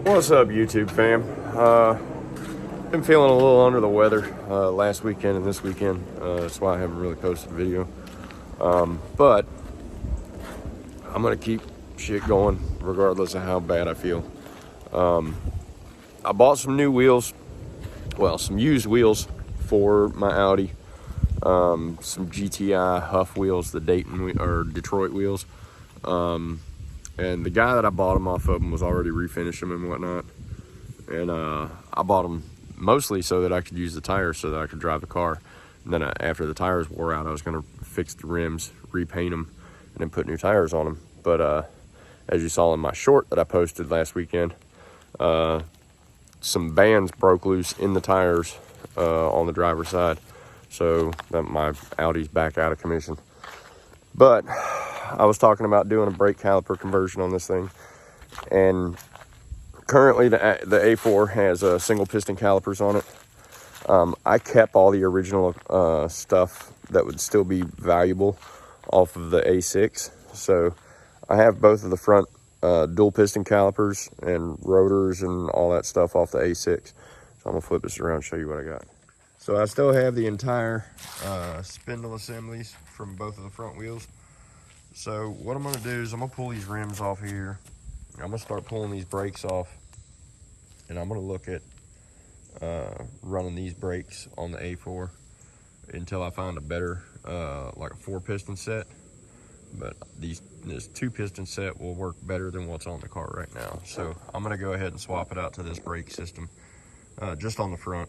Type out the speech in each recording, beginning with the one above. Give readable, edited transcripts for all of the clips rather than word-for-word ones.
What's up, YouTube fam? Been feeling a little under the weather last weekend and this weekend. That's why I haven't really posted a video. But I'm gonna keep shit going regardless of how bad I feel. I bought some new wheels, well, some used wheels for my Audi. Some GTI Huff wheels, the Detroit wheels. And the guy that I bought them off of was already refinished them and whatnot. And I bought them mostly so that I could use the tires so that I could drive the car. And then after the tires wore out, I was going to fix the rims, repaint them, and then put new tires on them. But as you saw in my short that I posted last weekend, some bands broke loose in the tires on the driver's side. So that my Audi's back out of commission. But I was talking about doing a brake caliper conversion on this thing, and currently the A4 has single piston calipers on it. I kept all the original stuff that would still be valuable off of the A6, so I have both of the front dual piston calipers and rotors and all that stuff off the A6. So I'm gonna flip this around and show you what I got. So I still have the entire spindle assemblies from both of the front wheels. So what I'm gonna do is I'm gonna pull these rims off here. I'm gonna start pulling these brakes off, and I'm gonna look at running these brakes on the A4 until I find a better, like a 4-piston set. But this 2-piston set will work better than what's on the car right now. So I'm gonna go ahead and swap it out to this brake system, just on the front,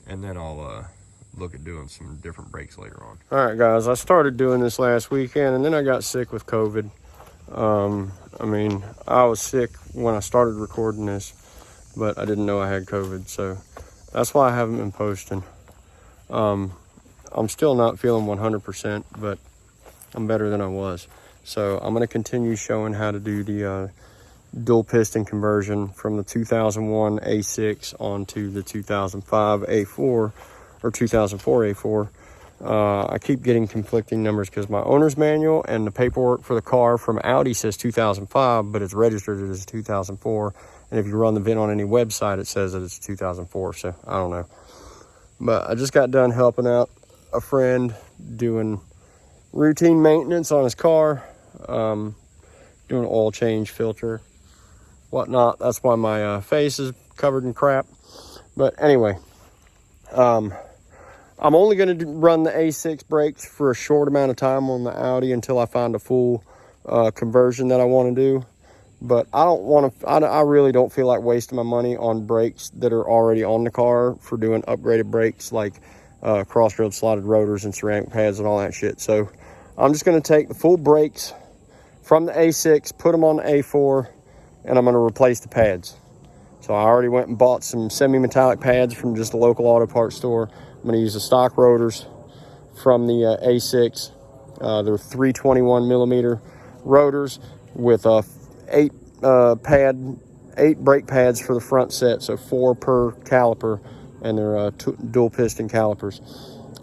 and then I'll look at doing some different brakes later on. All right, guys, I started doing this last weekend, and then I got sick with COVID. I mean, I was sick when I started recording this, but I didn't know I had COVID, so that's why I haven't been posting. I'm still not feeling 100%, but I'm better than I was. So I'm going to continue showing how to do the dual piston conversion from the 2001 A6 onto the 2005 A4 or 2004 A4. I keep getting conflicting numbers because my owner's manual and the paperwork for the car from Audi says 2005, but it's registered as 2004. And if you run the VIN on any website, it says that it's 2004. So I don't know. But I just got done helping out a friend doing routine maintenance on his car, doing oil change, filter, whatnot. That's why my face is covered in crap. But anyway, I'm only going to run the A6 brakes for a short amount of time on the Audi until I find a full conversion that I want to do. But I don't want to, I really don't feel like wasting my money on brakes that are already on the car for doing upgraded brakes like cross-drilled slotted rotors and ceramic pads and all that shit. So I'm just going to take the full brakes from the A6, put them on the A4, and I'm going to replace the pads. So I already went and bought some semi-metallic pads from just a local auto parts store. I'm going to use the stock rotors from the A6. They're 321 millimeter rotors with 8 brake pads for the front set, so 4 per caliper, and they're dual piston calipers.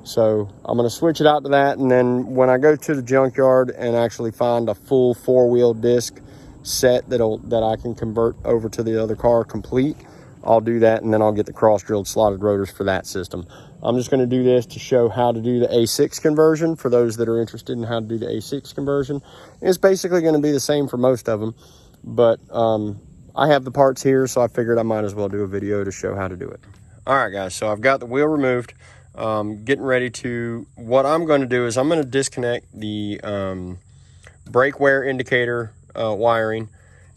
So I'm going to switch it out to that, and then when I go to the junkyard and actually find a full 4-wheel disc set that I can convert over to the other car complete, I'll do that, and then I'll get the cross-drilled slotted rotors for that system. I'm just going to do this to show how to do the A6 conversion for those that are interested in how to do the A6 conversion. It's basically going to be the same for most of them, but I have the parts here, so I figured I might as well do a video to show how to do it. All right, guys, so I've got the wheel removed. Getting ready to, what I'm going to do is I'm going to disconnect the brake wear indicator wiring,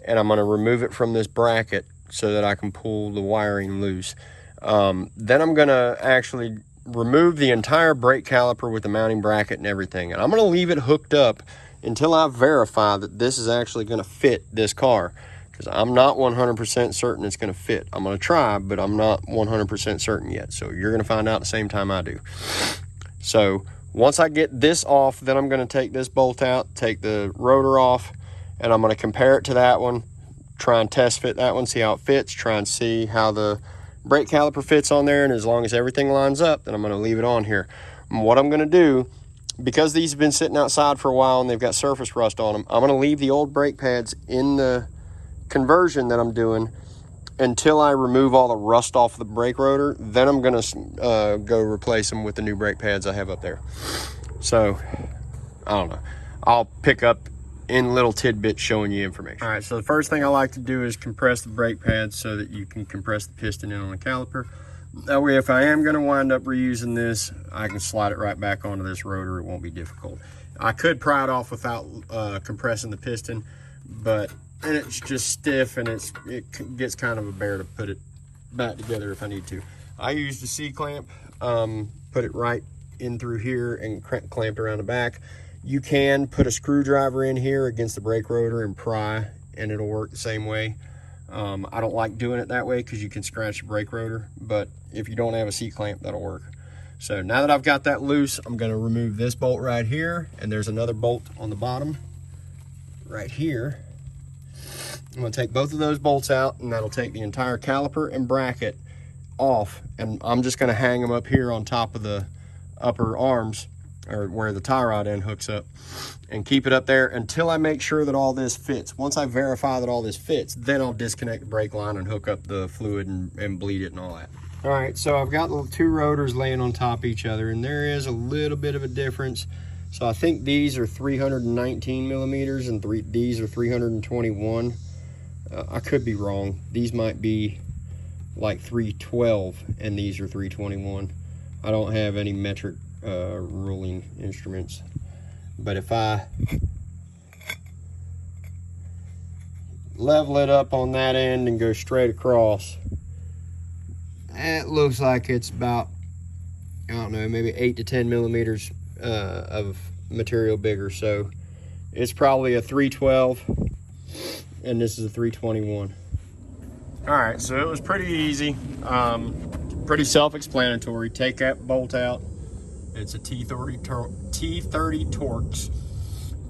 and I'm going to remove it from this bracket so that I can pull the wiring loose. Then I'm going to actually remove the entire brake caliper with the mounting bracket and everything, and I'm going to leave it hooked up until I verify that this is actually going to fit this car, because I'm not 100% certain it's going to fit. I'm going to try, but I'm not 100% certain yet. So you're going to find out the same time I do. So once I get this off, then I'm going to take this bolt out, take the rotor off, and I'm going to compare it to that one, try and test fit that one, see how it fits, try and see how the brake caliper fits on there. And as long as everything lines up, then I'm going to leave it on here. And what I'm going to do, because these have been sitting outside for a while and they've got surface rust on them, I'm going to leave the old brake pads in the conversion that I'm doing until I remove all the rust off the brake rotor. Then I'm gonna go replace them with the new brake pads I have up there. So I don't know, I'll pick up in little tidbits showing you information. All right, so the first thing I like to do is compress the brake pads so that you can compress the piston in on the caliper. That way, if I am gonna wind up reusing this, I can slide it right back onto this rotor. It won't be difficult. I could pry it off without compressing the piston, but and it's just stiff, and it gets kind of a bear to put it back together if I need to. I used a C-clamp, put it right in through here and clamped around the back. You can put a screwdriver in here against the brake rotor and pry, and it'll work the same way. I don't like doing it that way because you can scratch the brake rotor, but if you don't have a C-clamp, that'll work. So now that I've got that loose, I'm gonna remove this bolt right here, and there's another bolt on the bottom right here. I'm gonna take both of those bolts out, and that'll take the entire caliper and bracket off, and I'm just gonna hang them up here on top of the upper arms, or where the tie rod end hooks up, and keep it up there until I make sure that all this fits. Once I verify that all this fits, then I'll disconnect the brake line and hook up the fluid and bleed it and all that. All right, so I've got the two rotors laying on top of each other, and there is a little bit of a difference. So I think these are 319 millimeters and these are 321. I could be wrong. These might be like 312 and these are 321. I don't have any metric ruling instruments, but if I level it up on that end and go straight across, it looks like it's about, I don't know, maybe 8 to 10 millimeters of material bigger. So it's probably a 312 and this is a 321. All right, so it was pretty easy, pretty self-explanatory. Take that bolt out. It's a T30 Torx.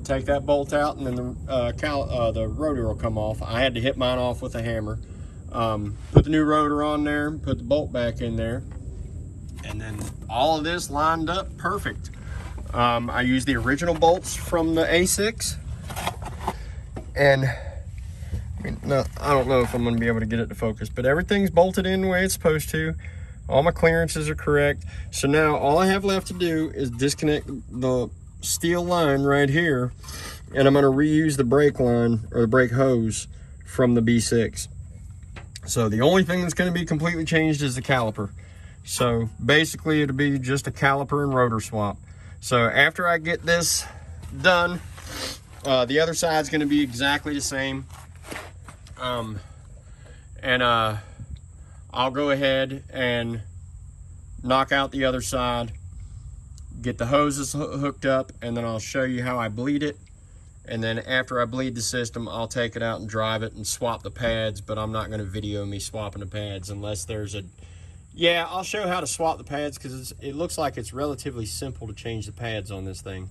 Take that bolt out, and then the rotor will come off. I had to hit mine off with a hammer. Put the new rotor on there, put the bolt back in there, and then all of this lined up perfect. I used the original bolts from the A6, and no, I don't know if I'm going to be able to get it to focus, but everything's bolted in the way it's supposed to. All my clearances are correct. So now all I have left to do is disconnect the steel line right here, and I'm going to reuse the brake line or the brake hose from the B6. So the only thing that's going to be completely changed is the caliper. So basically it'll be just a caliper and rotor swap. So after I get this done, the other side's going to be exactly the same. I'll go ahead and knock out the other side, get the hoses hooked up, and then I'll show you how I bleed it. And then after I bleed the system, I'll take it out and drive it and swap the pads, but I'm not going to video me swapping the pads unless there's a... Yeah, I'll show how to swap the pads because it looks like it's relatively simple to change the pads on this thing.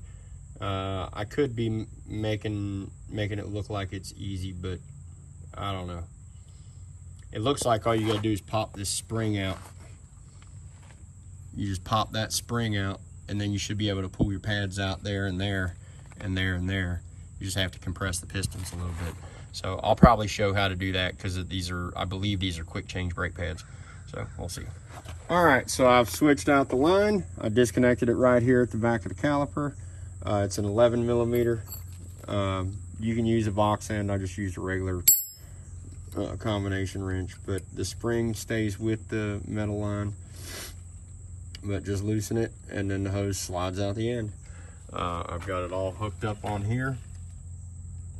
I could be making it look like it's easy, but I don't know. It looks like all you gotta do is pop this spring out. You just pop that spring out, and then you should be able to pull your pads out there and there and there and there. You just have to compress the pistons a little bit. So I'll probably show how to do that because I believe these are quick change brake pads. So we'll see. All right, so I've switched out the line. I disconnected it right here at the back of the caliper. It's an 11 millimeter. You can use a box end. I just used a regular combination wrench, but the spring stays with the metal line, but just loosen it and then the hose slides out the end. I've got it all hooked up on here,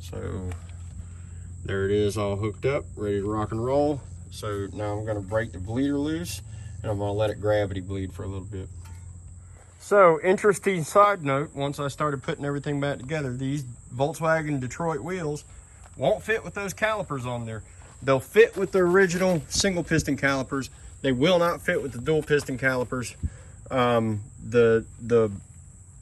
so there it is, all hooked up, ready to rock and roll. So now I'm going to break the bleeder loose, and I'm going to let it gravity bleed for a little bit. So, interesting side note, once I started putting everything back together, these Volkswagen Detroit wheels won't fit with those calipers on there. They'll fit with the original single piston calipers. They will not fit with the dual piston calipers. The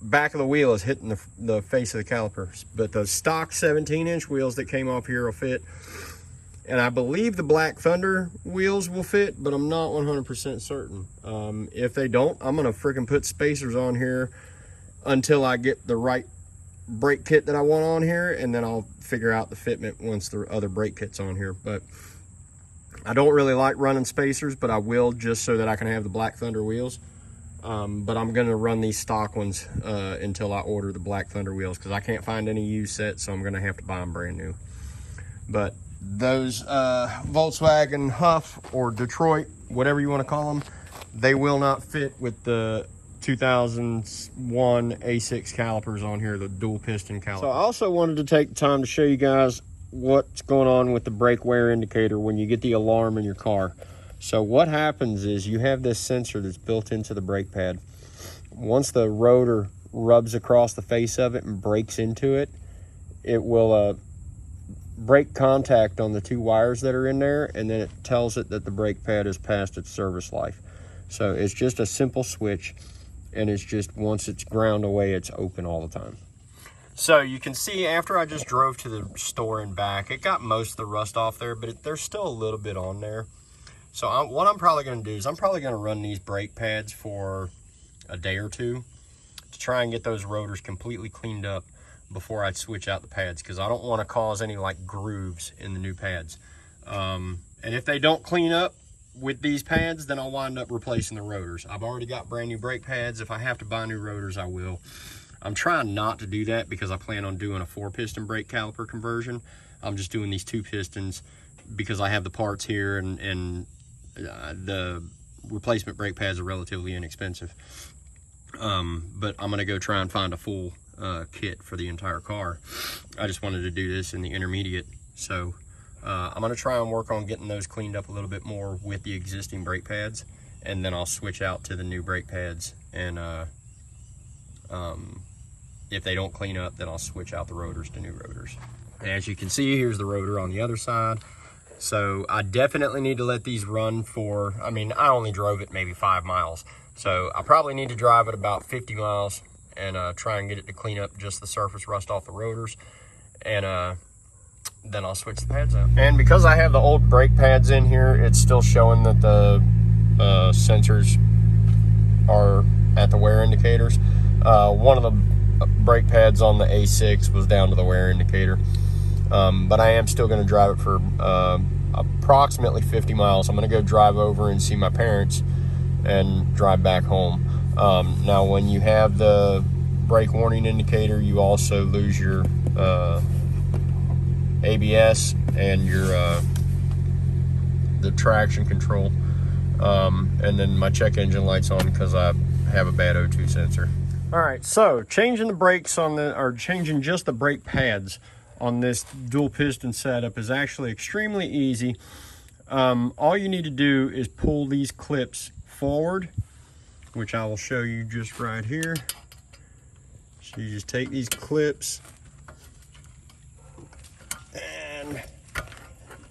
back of the wheel is hitting the face of the calipers, but the stock 17-inch wheels that came off here will fit. And I believe the Black Thunder wheels will fit, but I'm not 100% certain. If they don't, I'm gonna freaking put spacers on here until I get the right brake kit that I want on here, and then I'll figure out the fitment once the other brake kit's on here. But I don't really like running spacers, but I will just so that I can have the Black Thunder wheels. But I'm gonna run these stock ones until I order the Black Thunder wheels, because I can't find any used sets, so I'm gonna have to buy them brand new. But those Volkswagen Huff or Detroit, whatever you want to call them, they will not fit with the 2001 A6 calipers on here, the dual piston caliper. So I also wanted to take the time to show you guys what's going on with the brake wear indicator when you get the alarm in your car. So what happens is you have this sensor that's built into the brake pad. Once the rotor rubs across the face of it and breaks into it, it will break contact on the two wires that are in there, and then it tells it that the brake pad is past its service life. So it's just a simple switch, and it's just, once it's ground away, it's open all the time. So you can see after I just drove to the store and back, it got most of the rust off there, but there's still a little bit on there. So what I'm probably going to do is I'm probably going to run these brake pads for a day or two to try and get those rotors completely cleaned up before I switch out the pads, because I don't want to cause any like grooves in the new pads. And if they don't clean up with these pads, then I'll wind up replacing the rotors. I've already got brand new brake pads. If I have to buy new rotors, I will. I'm trying not to do that because I plan on doing a 4-piston brake caliper conversion. I'm just doing these 2 pistons because I have the parts here, and the replacement brake pads are relatively inexpensive. But I'm gonna go try and find a full kit for the entire car. I just wanted to do this in the intermediate. So I'm gonna try and work on getting those cleaned up a little bit more with the existing brake pads, and then I'll switch out to the new brake pads. And if they don't clean up, then I'll switch out the rotors to new rotors. As you can see, here's the rotor on the other side. So I definitely need to let these run for, I mean, I only drove it maybe 5 miles. So I probably need to drive it about 50 miles and try and get it to clean up just the surface rust off the rotors. And then I'll switch the pads out. And because I have the old brake pads in here, it's still showing that the sensors are at the wear indicators. One of the brake pads on the A6 was down to the wear indicator. But I am still going to drive it for approximately 50 miles. I'm going to go drive over and see my parents and drive back home. Now, when you have the brake warning indicator, you also lose your ABS and your the traction control. And then my check engine light's on because I have a bad O2 sensor. All right, so changing the brakes on changing just the brake pads on this dual piston setup is actually extremely easy. All you need to do is pull these clips forward, which I will show you just right here. So you just take these clips, and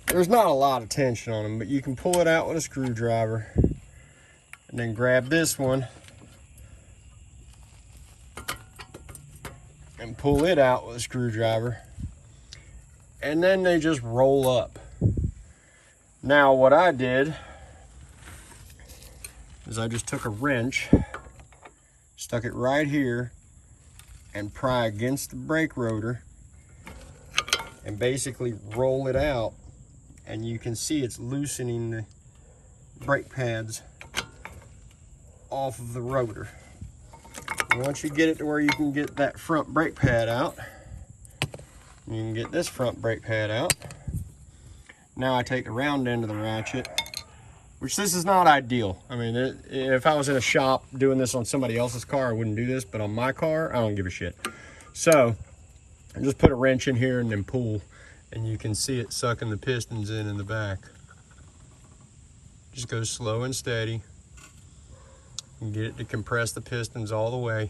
there's not a lot of tension on them, but you can pull it out with a screwdriver, and then grab this one and pull it out with a screwdriver, and then they just roll up. Now what I did is I just took a wrench, stuck it right here, and pry against the brake rotor and basically roll it out, and you can see it's loosening the brake pads off of the rotor. Once you get it to where you can get that front brake pad out, you can get this front brake pad out. Now I take the round end of the ratchet, which this is not ideal. I mean, if I was in a shop doing this on somebody else's car, I wouldn't do this, but on my car, I don't give a shit. So I just put a wrench in here and then pull, and you can see it sucking the pistons in the back. Just go slow and steady and get it to compress the pistons all the way.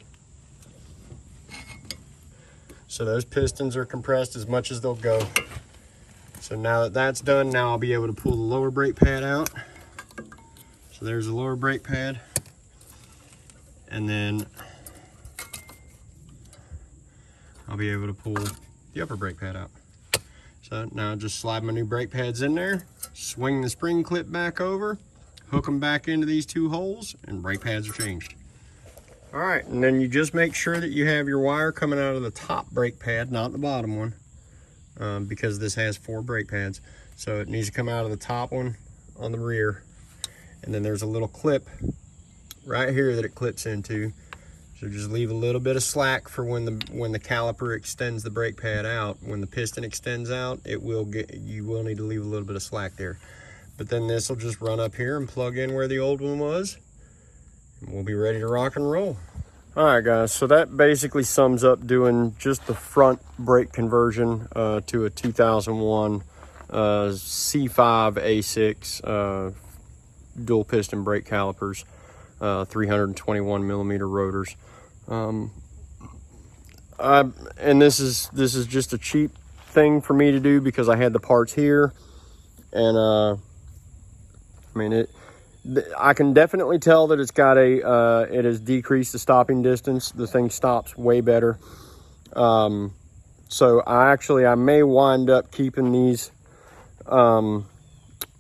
So those pistons are compressed as much as they'll go. So now that that's done, now I'll be able to pull the lower brake pad out. So there's the lower brake pad. And then I'll be able to pull the upper brake pad out. So now just slide my new brake pads in there, swing the spring clip back over, hook them back into these 2 holes, and brake pads are changed. All right, and then you just make sure that you have your wire coming out of the top brake pad, not the bottom one, because this has 4 brake pads. So it needs to come out of the top one on the rear. And then there's a little clip right here that it clips into. So just leave a little bit of slack for when the caliper extends the brake pad out. When the piston extends out, you will need to leave a little bit of slack there. But then this will just run up here and plug in where the old one was. And we'll be ready to rock and roll. All right, guys, so that basically sums up doing just the front brake conversion to a 2001 C5 A6 dual piston brake calipers, 321 millimeter rotors. And this is just a cheap thing for me to do because I had the parts here, and I mean I can definitely tell that it's got it has decreased the stopping distance. The thing stops way better. So I may wind up keeping these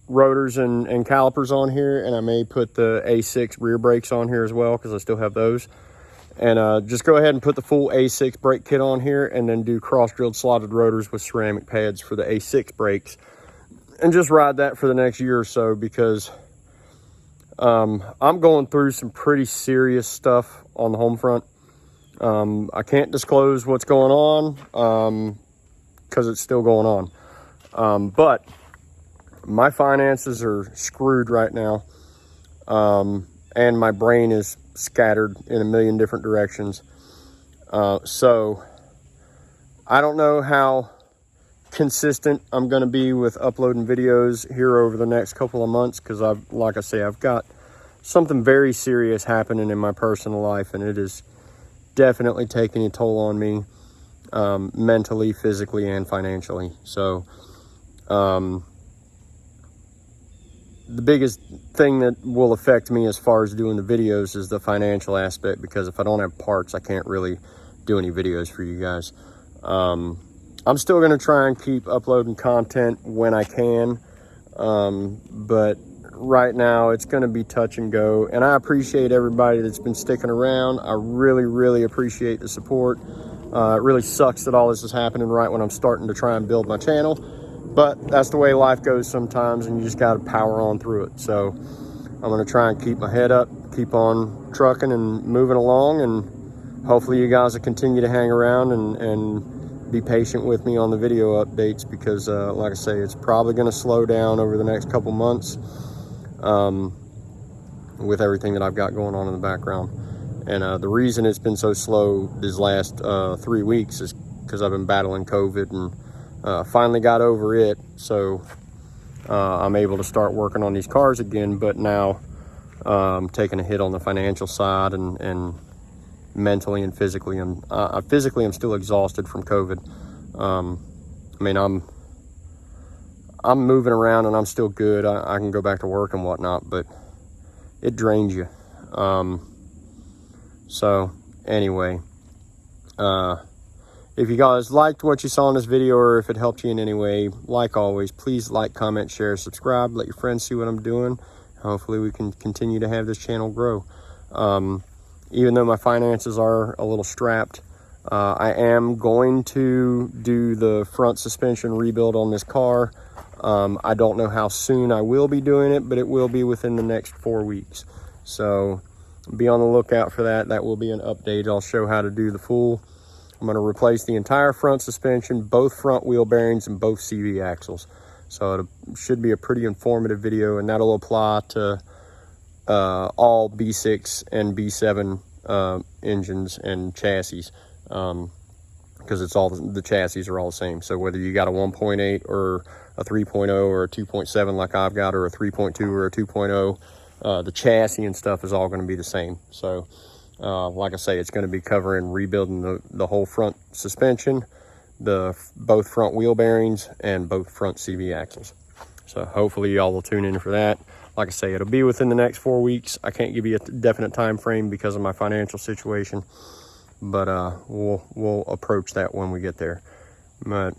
rotors and calipers on here, and I may put the A6 rear brakes on here as well because I still have those. And just go ahead and put the full A6 brake kit on here, and then do cross-drilled slotted rotors with ceramic pads for the A6 brakes, and just ride that for the next year or so, because I'm going through some pretty serious stuff on the home front. I can't disclose what's going on because it's still going on. But my finances are screwed right now, and my brain is scattered in a million different directions. So I don't know how consistent I'm going to be with uploading videos here over the next couple of months, because like I say, I've got something very serious happening in my personal life, and it is definitely taking a toll on me, mentally, physically, and financially. So the biggest thing that will affect me as far as doing the videos is the financial aspect, because if I don't have parts, I can't really do any videos for you guys. I'm still going to try and keep uploading content when I can, but right now it's going to be touch and go. And I appreciate everybody that's been sticking around. I really, really appreciate the support. It really sucks that all this is happening right when I'm starting to try and build my channel, but that's the way life goes sometimes, and you just got to power on through it. So I'm going to try and keep my head up, keep on trucking and moving along, and hopefully you guys will continue to hang around and be patient with me on the video updates, because like I say, it's probably going to slow down over the next couple months with everything that I've got going on in the background. And the reason it's been so slow these last 3 weeks is because I've been battling COVID, and finally got over it. So I'm able to start working on these cars again, but now I'm taking a hit on the financial side, and mentally and physically. Physically, I'm still exhausted from COVID. I mean, I'm moving around and I'm still good. I can go back to work and whatnot, but it drains you. So anyway, if you guys liked what you saw in this video, or if it helped you in any way, like always, please like, comment, share, subscribe, let your friends see what I'm doing. Hopefully we can continue to have this channel grow. Even though my finances are a little strapped, I am going to do the front suspension rebuild on this car. I don't know how soon I will be doing it, but it will be within the next 4 weeks. So be on the lookout for that. That will be an update. I'll show how to do the full. I'm going to replace the entire front suspension, both front wheel bearings, and both CV axles. So it should be a pretty informative video, and that'll apply to all B6 and B7 engines and chassis, because it's all the chassis are all the same. So whether you got a 1.8 or a 3.0 or a 2.7 like I've got, or a 3.2 or a 2.0, the chassis and stuff is all going to be the same. So like I say, it's going to be covering rebuilding the whole front suspension, both front wheel bearings, and both front CV axles. So hopefully y'all will tune in for that. Like I say, it'll be within the next 4 weeks. I can't give you a definite time frame because of my financial situation, but we'll approach that when we get there. But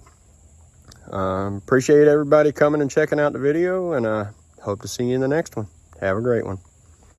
appreciate everybody coming and checking out the video, and hope to see you in the next one. Have a great one.